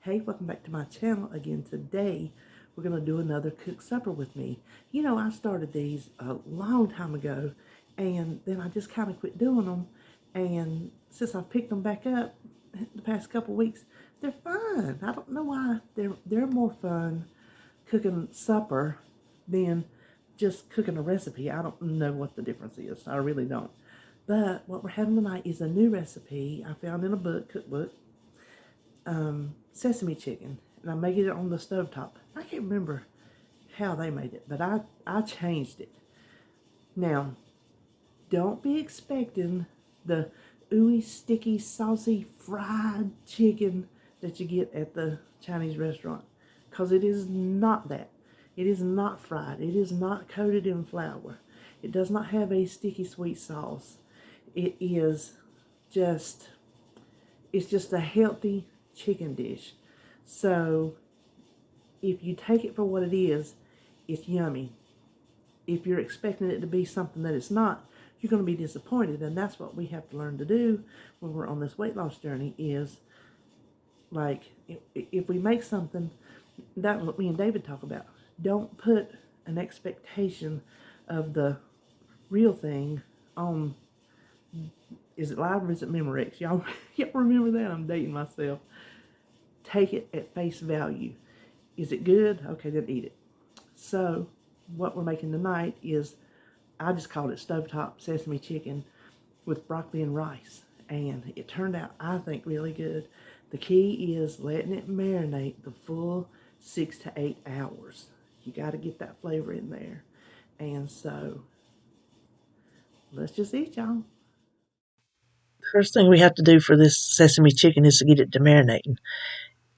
Hey, welcome back to my channel again. Today we're going to do another cook supper with me. You know, I started these a long time ago and then I just kind of quit doing them, and since I've picked them back up the past couple weeks, they're fun. I don't know why. They're more fun cooking supper than just cooking a recipe. I don't know what the difference is. I really don't. But what we're having tonight is a new recipe I found in a cookbook. Sesame chicken, and I'm making it on the stovetop. I can't remember how they made it, but I changed it. Now, don't be expecting the ooey, sticky, saucy, fried chicken that you get at the Chinese restaurant, because it is not that. It is not fried. It is not coated in flour. It does not have a sticky sweet sauce. It is just, it's just a healthy chicken dish. So if you take it for what it is, it's yummy. If you're expecting it to be something that it's not, you're going to be disappointed. And that's what we have to learn to do when we're on this weight loss journey, is like, if we make something, that's what me and David talk about. Don't put an expectation of the real thing on, is it live or is it Memorex? Y'all remember that? I'm dating myself. Take it at face value. Is it good? Okay, then eat it. So what we're making tonight is, I just called it Stovetop Sesame chicken with broccoli and rice, and it turned out, I think, really good. The key is letting it marinate the full 6 to 8 hours. You got to get that flavor in there. And so let's just eat, y'all. First thing we have to do for this sesame chicken is to get it to marinating.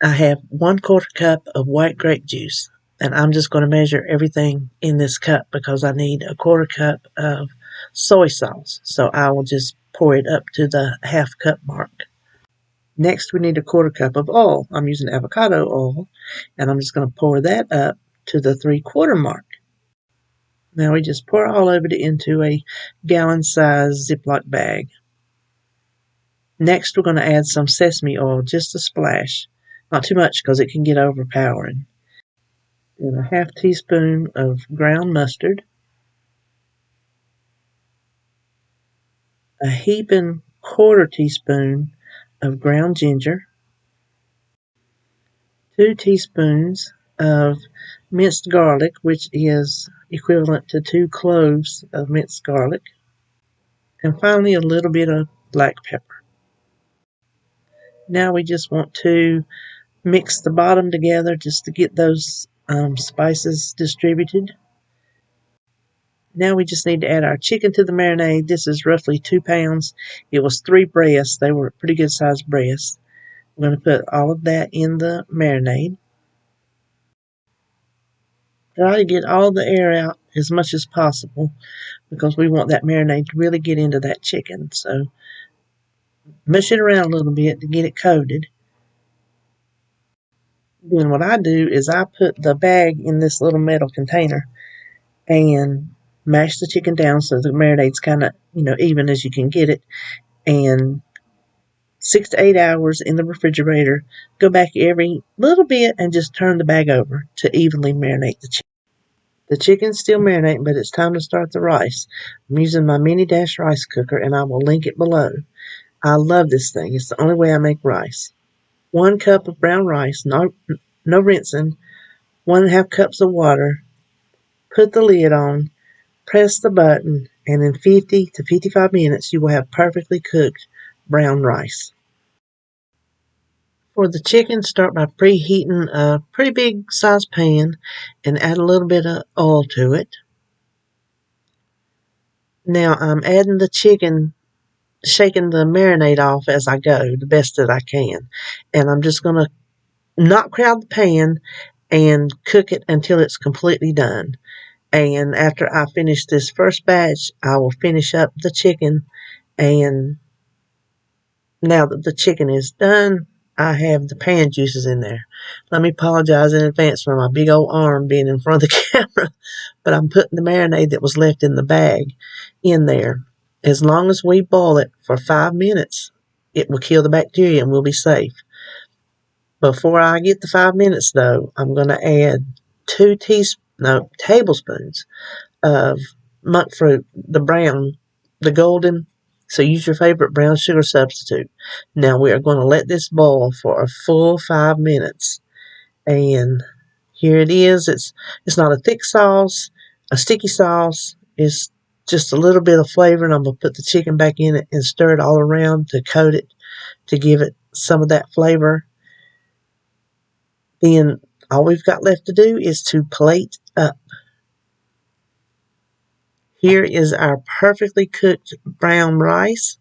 I have 1/4 cup of white grape juice, and I'm just going to measure everything in this cup because I need 1/4 cup of soy sauce. So I will just pour it up to the 1/2 cup mark. Next, we need 1/4 cup of oil. I'm using avocado oil, and I'm just going to pour that up to the 3/4 mark. Now we just pour all of it into a gallon-size Ziploc bag. Next, we're going to add some sesame oil, just a splash. Not too much because it can get overpowering. And a 1/2 teaspoon of ground mustard. A heaping 1/4 teaspoon of ground ginger. 2 teaspoons of minced garlic, which is equivalent to 2 cloves of minced garlic. And finally, a little bit of black pepper. Now we just want to mix the bottom together just to get those spices distributed. Now we just need to add our chicken to the marinade. This is roughly 2 pounds. It was 3 breasts. They were pretty good sized breasts. We're going to put all of that in the marinade. Try to get all the air out as much as possible because we want that marinade to really get into that chicken. So mush it around a little bit to get it coated. Then what I do is I put the bag in this little metal container and mash the chicken down so the marinade's kind of, even as you can get it. And 6 to 8 hours in the refrigerator. Go back every little bit and just turn the bag over to evenly marinate the chicken. The chicken's still marinating, but it's time to start the rice. I'm using my mini dash rice cooker, and I will link it below. I love this thing. It's the only way I make rice. 1 cup of brown rice, no rinsing. 1.5 cups of water. Put the lid on. Press the button, and in 50 to 55 minutes, you will have perfectly cooked brown rice. For the chicken, start by preheating a pretty big size pan and add a little bit of oil to it. Now I'm adding the chicken, shaking the marinade off as I go, the best that I can. And I'm just going to not crowd the pan and cook it until it's completely done. And after I finish this first batch, I will finish up the chicken. And now that the chicken is done, I have the pan juices in there. Let me apologize in advance for my big old arm being in front of the camera, but I'm putting the marinade that was left in the bag in there. As long as we boil it for 5 minutes, it will kill the bacteria and we'll be safe. Before I get to 5 minutes, though, I'm going to add 2 tablespoons of monk fruit, the brown, the golden. So use your favorite brown sugar substitute. Now we are going to let this boil for a full 5 minutes. And here it is. It's not a thick sauce, a sticky sauce. It's just a little bit of flavor, and I'm going to put the chicken back in it and stir it all around to coat it, to give it some of that flavor. Then all we've got left to do is to plate up. Here is our perfectly cooked brown rice.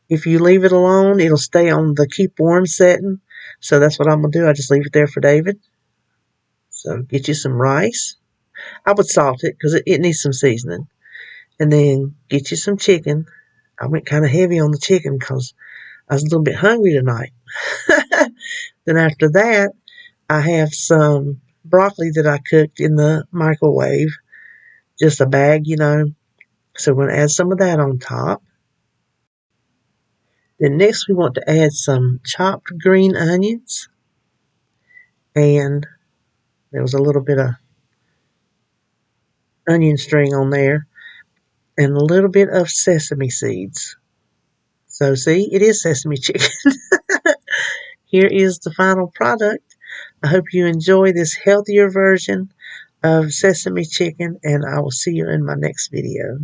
If you leave it alone, it'll stay on the keep warm setting. So that's what I'm going to do. I just leave it there for David. So get you some rice. I would salt it because it needs some seasoning. And then get you some chicken. I went kind of heavy on the chicken because I was a little bit hungry tonight. Then after that, I have some broccoli that I cooked in the microwave. Just a bag, So we're going to add some of that on top. Then next we want to add some chopped green onions. And there was a little bit of onion string on there. And a little bit of sesame seeds. So see, it is sesame chicken. Here is the final product. I hope you enjoy this healthier version of sesame chicken, and I will see you in my next video.